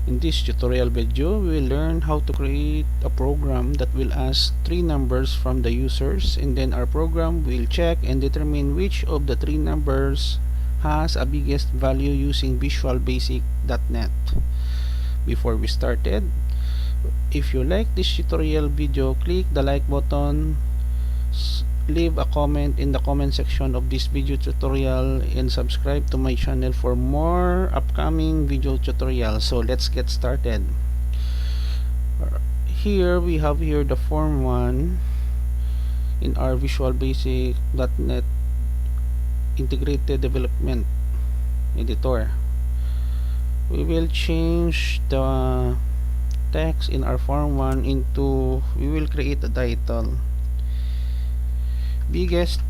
In this tutorial video, we will learn how to create a program that will ask three numbers from the users, and then our program will check and determine which of the three numbers has a biggest value using Visual Basic.net. Before we started, if you like this tutorial video, click the like button, leave a comment in the comment section of this video tutorial, and subscribe to my channel for more upcoming video tutorials. So let's get started. Here we have the form 1 in our Visual Basic.net integrated development editor. We will change the text in our form 1 into, we will create a title, biggest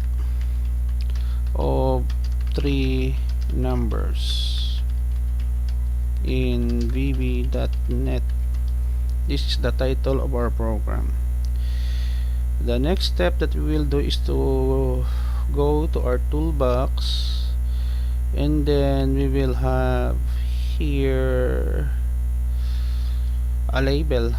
of three numbers in vb.net. This is the title of our program. The next step that we will do is to go to our toolbox, and then we will have here a label.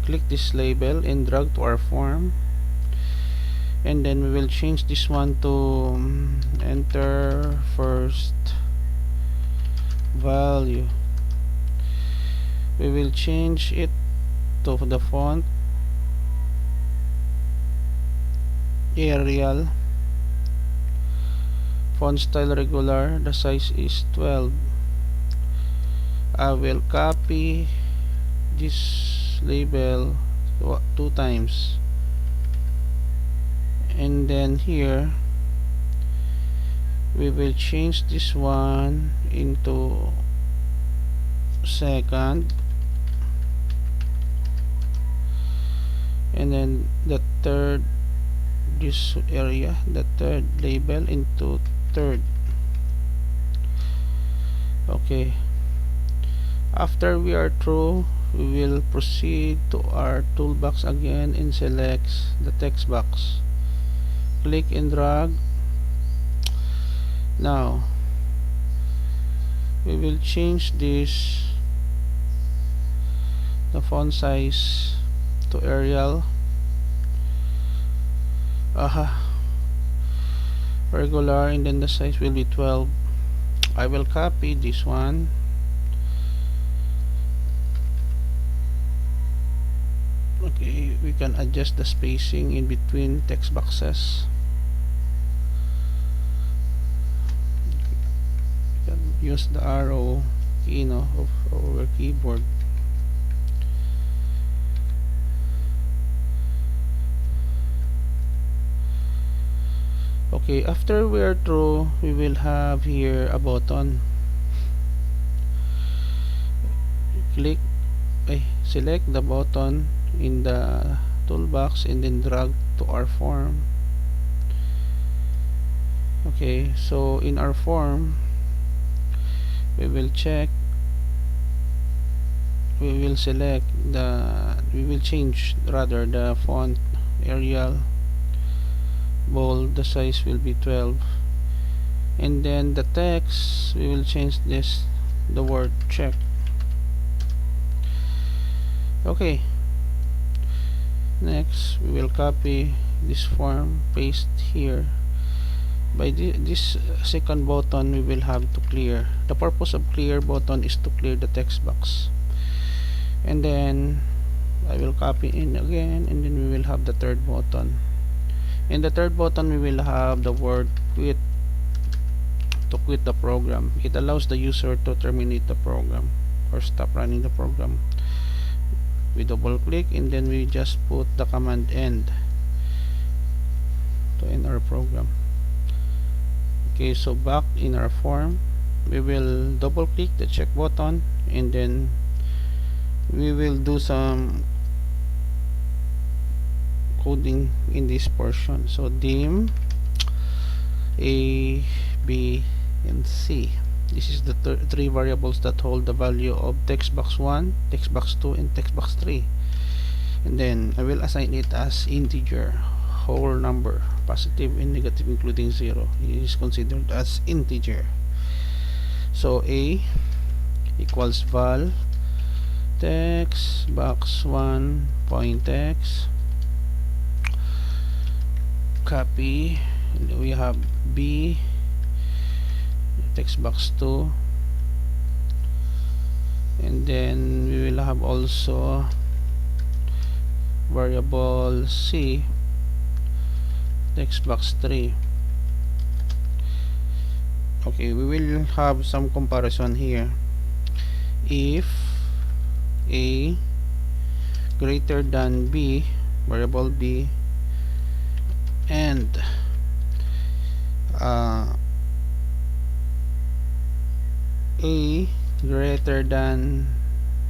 Click this label and drag to our form, and then we will change this one to enter first value. We will change it to the font Arial, font style regular, the size is 12. I will copy this label two times, and then here we will change this one into second, and then the third, this area, the third label into third. Okay, after we are through, we will proceed to our toolbox again and select the text box. Click and drag. Now we will change this, the font size to Arial, regular, and then the size will be 12. I will copy this one, okay. We can adjust the spacing in between text boxes. You can use the arrow key of our keyboard. Okay, after we are through, we will have here a button. Select the button in the toolbox and then drag to our form. Okay, so in our form, we will check, we will change rather the font Arial, bold, the size will be 12, and then the text, we will change this, the word check. Okay, next we will copy this form, paste here. By this second button, we will have to clear. The purpose of clear button is to clear the text box, and then I will copy in again, and then we will have the third button. In the third button, we will have the word quit, to quit the program. It allows the user to terminate the program or stop running the program. We double click, and then we just put the command end to end our program. Okay, so back in our form, we will double click the check button, and then we will do some coding in this portion. So dim A, B, and C. This is the three variables that hold the value of text box 1, text box 2, and text box 3. And then I will assign it as integer. whole number, positive and negative including 0, is considered as integer. So A equals val text box 1 point text, copy, and we have B text box 2, and then we will have also variable C text box 3. Okay, we will have some comparison here. If A greater than B, variable B, and A greater than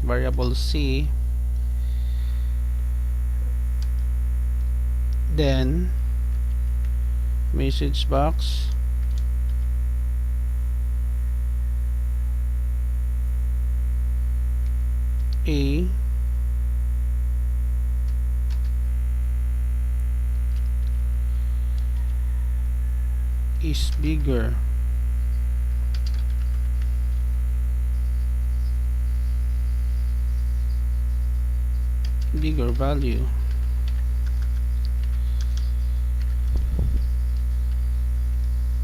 variable C, then message box A is bigger value.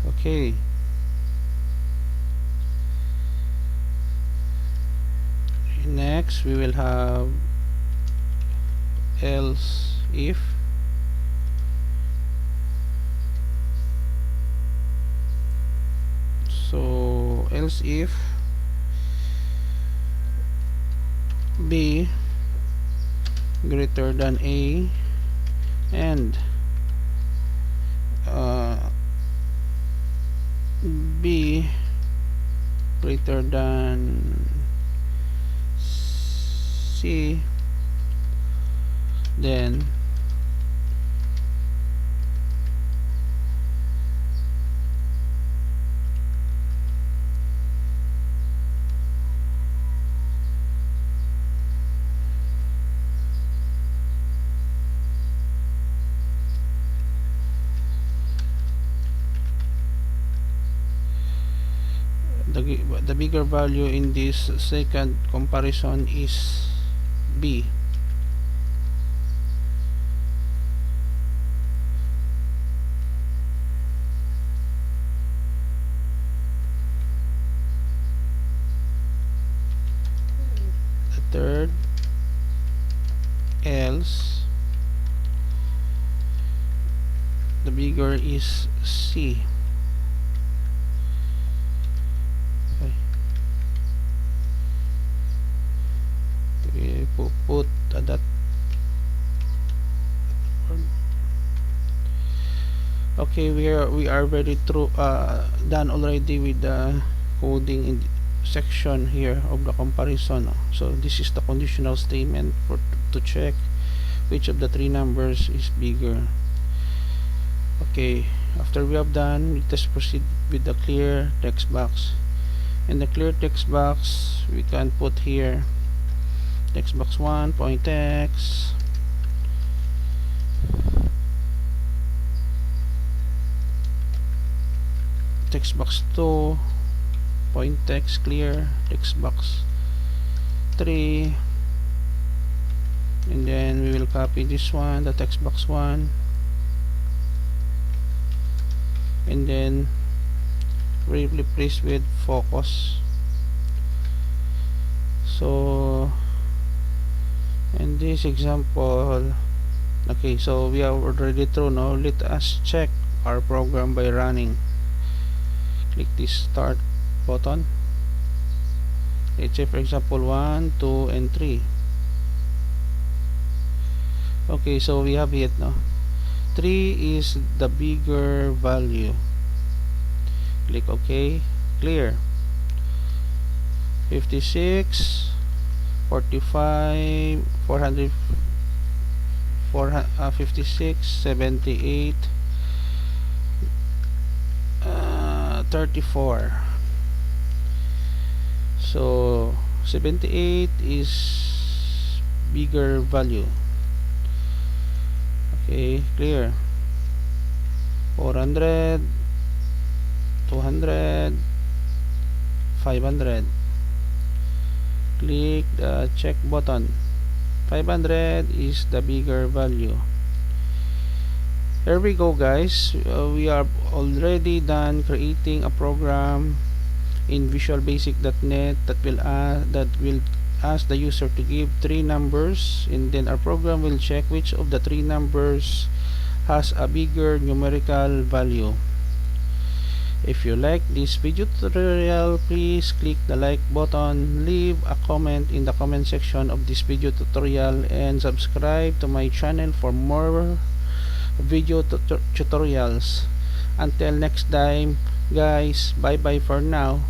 Okay, next we will have else if B greater than A and B greater than C, then the bigger value in this second comparison is B. The third, else the bigger is C. Put that. Okay, we are very through done already with the coding in section here of the comparison. So this is the conditional statement for to check which of the three numbers is bigger. Okay, after we have done, let us proceed with the clear text box. In the clear text box, we can put here text box 1 point text, text box 2 point text clear, text box 3, and then we will copy this one, the text box 1, and then replace with focus. So in this example, okay, so we are already through. Now let us check our program by running. Click this start button. Let's say for example 1, 2 and 3. Okay, so we have it now. 3 is the bigger value. Click OK. Clear. 56, 45, 400, 56, 78, 34. So 78 is bigger value. Okay, clear. 400, 200, 500. Click the check button. 500 is the bigger value. Here we go, guys. We are already done creating a program in Visual Basic.net that will ask the user to give three numbers, and then our program will check which of the three numbers has a bigger numerical value. If you like this video tutorial, please click the like button, leave a comment in the comment section of this video tutorial, and subscribe to my channel for more video tutorials. Until next time, guys, bye bye for now.